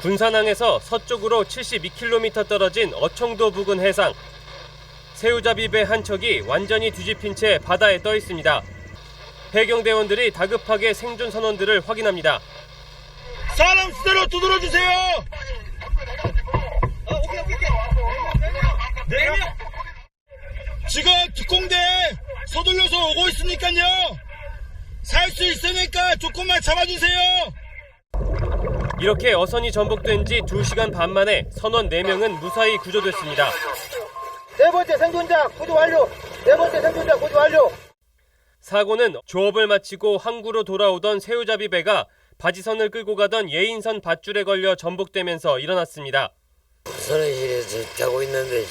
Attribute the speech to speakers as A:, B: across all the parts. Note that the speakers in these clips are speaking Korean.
A: 군산항에서 서쪽으로 72km 떨어진 어청도 부근 해상. 새우잡이배 한 척이 완전히 뒤집힌 채 바다에 떠 있습니다. 해경대원들이 다급하게 생존 선원들을 확인합니다.
B: 사람 수대로 두드려주세요. 네 명. 지금 특공대 서둘러서 오고 있으니까요. 살 수 있으니까 조금만 잡아주세요.
A: 이렇게 어선이 전복된 지 2시간 반 만에 선원 4명은 무사히 구조됐습니다.
C: 네 번째 생존자 구조 완료. 네 번째 생존자 구조 완료.
A: 사고는 조업을 마치고 항구로 돌아오던 새우잡이 배가 바지선을 끌고 가던 예인선 밧줄에 걸려 전복되면서 일어났습니다.
D: 선원실에서 자고 있는데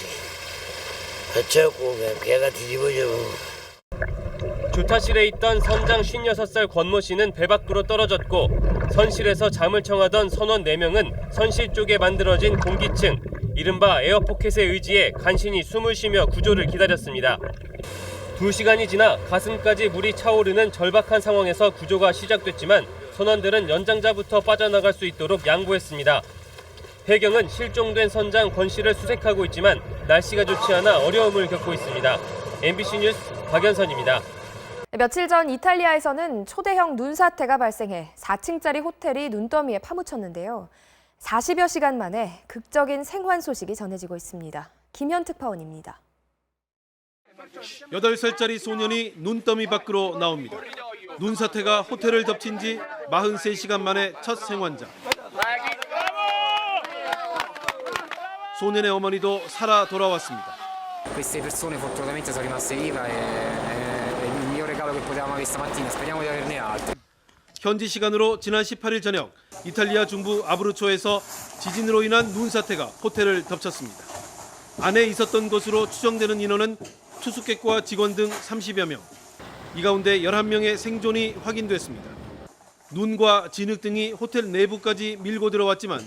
D: 다쳤고 배가 뒤집어져.
A: 주타실에 있던 선장 56살 권모 씨는 배 밖으로 떨어졌고 선실에서 잠을 청하던 선원 4명은 선실 쪽에 만들어진 공기층, 이른바 에어포켓에 의지해 간신히 숨을 쉬며 구조를 기다렸습니다. 2시간이 지나 가슴까지 물이 차오르는 절박한 상황에서 구조가 시작됐지만 선원들은 연장자부터 빠져나갈 수 있도록 양보했습니다. 해경은 실종된 선장 권 씨를 수색하고 있지만 날씨가 좋지 않아 어려움을 겪고 있습니다. MBC 뉴스 박연선입니다.
E: 며칠 전 이탈리아에서는 초대형 눈사태가 발생해 4층짜리 호텔이 눈더미에 파묻혔는데요. 40여 시간 만에 극적인 생還소식이 전해지고 있습니다. 김현 특파원입니다.
F: 8살짜리 소년이 눈더미 밖으로 나옵니다. 눈사태가 호텔을 덮친 지 43시간 만에 첫 생환자. 소년의 어머니도 살아 돌아왔습니다.
G: Queste persone fortunatamente sono rimaste vive e il mio regalo che potevamo avere stamattina, speriamo di averne altri.
F: 현지 시간으로 지난 18일 저녁 이탈리아 중부 아브루초에서 지진으로 인한 눈사태가 호텔을 덮쳤습니다. 안에 있었던 것으로 추정되는 인원은 투숙객과 직원 등 30여 명. 이 가운데 11명의 생존이 확인됐습니다. 눈과 진흙 등이 호텔 내부까지 밀고 들어왔지만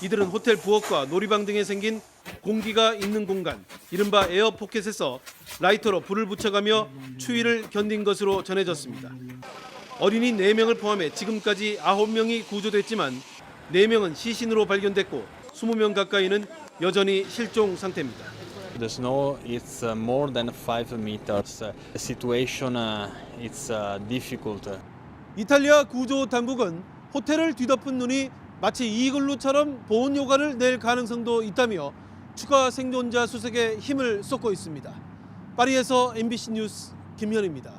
F: 이들은 호텔 부엌과 놀이방 등에 생긴 공기가 있는 공간, 이른바 에어포켓에서 라이터로 불을 붙여가며 추위를 견딘 것으로 전해졌습니다. 어린이 4명을 포함해 지금까지 9명이 구조됐지만 4명은 시신으로 발견됐고 20명 가까이는 여전히 실종 상태입니다.
H: The snow is more than 5 meters. The situation is difficult.
F: 이탈리아 구조 당국은 호텔을 뒤덮은 눈이 마치 이글루처럼 보온 효과를 낼 가능성도 있다며 추가 생존자 수색에 힘을 쏟고 있습니다. 파리에서 MBC 뉴스 김현입니다.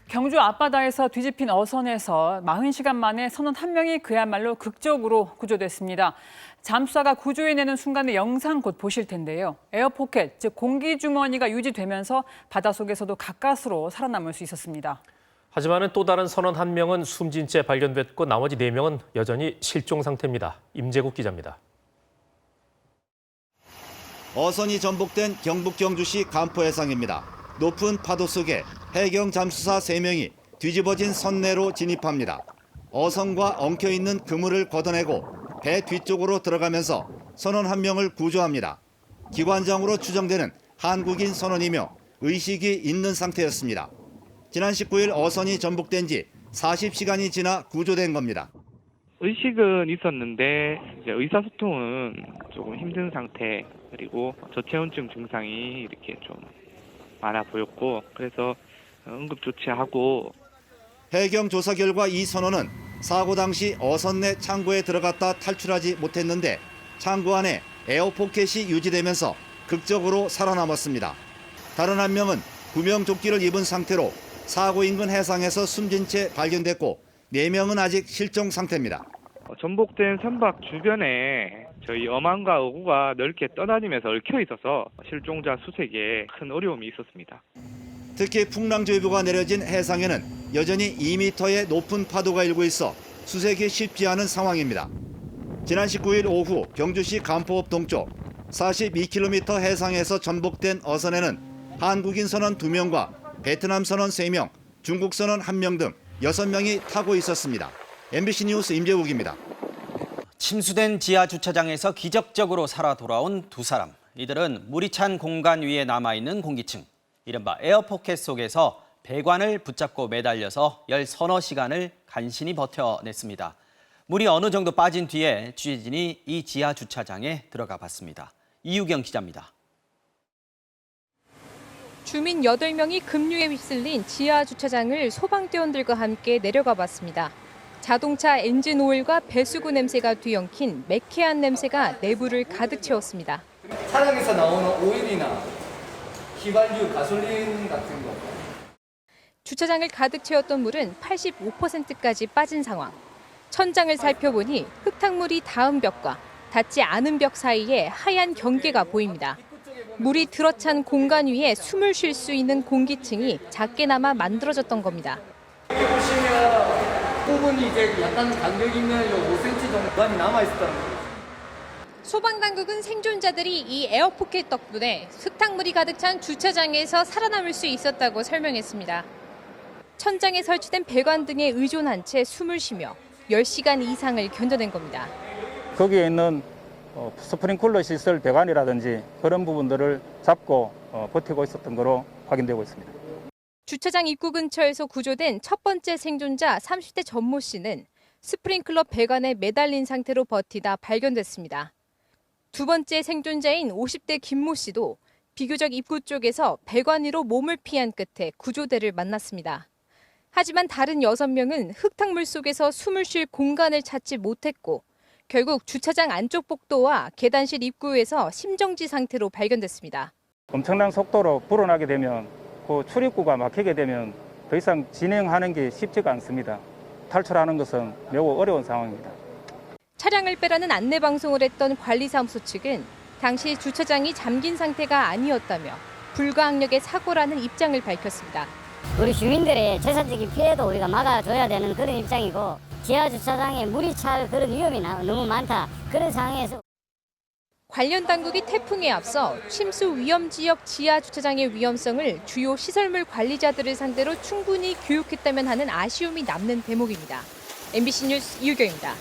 I: 경주 앞바다에서 뒤집힌 어선에서 40시간 만에 선원 1명이 그야말로 극적으로 구조됐습니다. 잠수사가 구조해내는 순간의 영상 곧 보실 텐데요. 에어포켓, 즉 공기주머니가 유지되면서 바닷속에서도 가까스로 살아남을 수 있었습니다.
J: 하지만 또 다른 선원 1명은 숨진 채 발견됐고 나머지 4명은 여전히 실종 상태입니다. 임재국 기자입니다.
K: 어선이 전복된 경북 경주시 간포해상입니다. 높은 파도 속에 해경 잠수사 3명이 뒤집어진 선내로 진입합니다. 어선과 엉켜있는 그물을 걷어내고 배 뒤쪽으로 들어가면서 선원 1명을 구조합니다. 기관장으로 추정되는 한국인 선원이며 의식이 있는 상태였습니다. 지난 19일 어선이 전복된 지 40시간이 지나 구조된 겁니다.
L: 의식은 있었는데 이제 의사소통은 조금 힘든 상태, 그리고 저체온증 증상이 이렇게 좀 많아 보였고, 그래서 응급조치하고.
K: 해경 조사 결과 이 선원은 사고 당시 어선 내 창고에 들어갔다 탈출하지 못했는데 창고 안에 에어포켓이 유지되면서 극적으로 살아남았습니다. 다른 1명은 구명조끼를 입은 상태로 사고 인근 해상에서 숨진 채 발견됐고 4명은 아직 실종 상태입니다.
L: 전복된 선박 주변에 저희 어망과 어구가 넓게 떠다니면서 얽혀 있어서 실종자 수색에 큰 어려움이 있었습니다.
K: 특히 풍랑주의보가 내려진 해상에는 여전히 2m의 높은 파도가 일고 있어 수색이 쉽지 않은 상황입니다. 지난 19일 오후 경주시 간포읍 동쪽 42km 해상에서 전복된 어선에는 한국인 선원 2명과 베트남 선원 3명, 중국 선원 1명 등 6명이 타고 있었습니다. MBC 뉴스 임재욱입니다.
M: 침수된 지하 주차장에서 기적적으로 살아 돌아온 2사람. 이들은 물이 찬 공간 위에 남아있는 공기층, 이른바 에어포켓 속에서 배관을 붙잡고 매달려서 10서너 시간을 간신히 버텨냈습니다. 물이 어느 정도 빠진 뒤에 취재진이 이 지하 주차장에 들어가 봤습니다. 이유경 기자입니다.
N: 주민 8명이 급류에 휩쓸린 지하 주차장을 소방대원들과 함께 내려가 봤습니다. 자동차 엔진 오일과 배수구 냄새가 뒤엉킨 매캐한 냄새가 내부를 가득 채웠습니다.
O: 차량에서 나오는 오일이나 휘발유, 가솔린 같은 거.
N: 주차장을 가득 채웠던 물은 85%까지 빠진 상황. 천장을 살펴보니 흙탕물이 닿은 벽과 닿지 않은 벽 사이에 하얀 경계가 보입니다. 물이 들어찬 공간 위에 숨을 쉴 수 있는 공기층이 작게나마 만들어졌던 겁니다.
O: 여기 보시면 부분이 이제 약간 간격 있는 5cm 정도만 남아있었다는 거예요.
N: 소방당국은 생존자들이 이 에어포켓 덕분에 흙탕물이 가득 찬 주차장에서 살아남을 수 있었다고 설명했습니다. 천장에 설치된 배관 등에 의존한 채 숨을 쉬며 10시간 이상을 견뎌낸 겁니다.
P: 거기에 있는 스프링클러 시설 배관이라든지 그런 부분들을 잡고 버티고 있었던 것으로 확인되고 있습니다.
N: 주차장 입구 근처에서 구조된 첫 번째 생존자 30대 전모 씨는 스프링클러 배관에 매달린 상태로 버티다 발견됐습니다. 두 번째 생존자인 50대 김모 씨도 비교적 입구 쪽에서 배관 위로 몸을 피한 끝에 구조대를 만났습니다. 하지만 다른 6명은 흙탕물 속에서 숨을 쉴 공간을 찾지 못했고 결국 주차장 안쪽 복도와 계단실 입구에서 심정지 상태로 발견됐습니다.
P: 엄청난 속도로 불어나게 되면 그 출입구가 막히게 되면 더 이상 진행하는 게 쉽지가 않습니다. 탈출하는 것은 매우 어려운 상황입니다.
N: 차량을 빼라는 안내 방송을 했던 관리사무소 측은 당시 주차장이 잠긴 상태가 아니었다며 불가항력의 사고라는 입장을 밝혔습니다.
Q: 우리 주민들의 재산적인 피해도 우리가 막아줘야 되는 그런 입장이고 지하 주차장에 물이 찰 그런 위험이 너무 많다. 그런 상황에서
N: 관련 당국이 태풍에 앞서 침수 위험 지역 지하 주차장의 위험성을 주요 시설물 관리자들을 상대로 충분히 교육했다면 하는 아쉬움이 남는 대목입니다. MBC 뉴스 이유경입니다.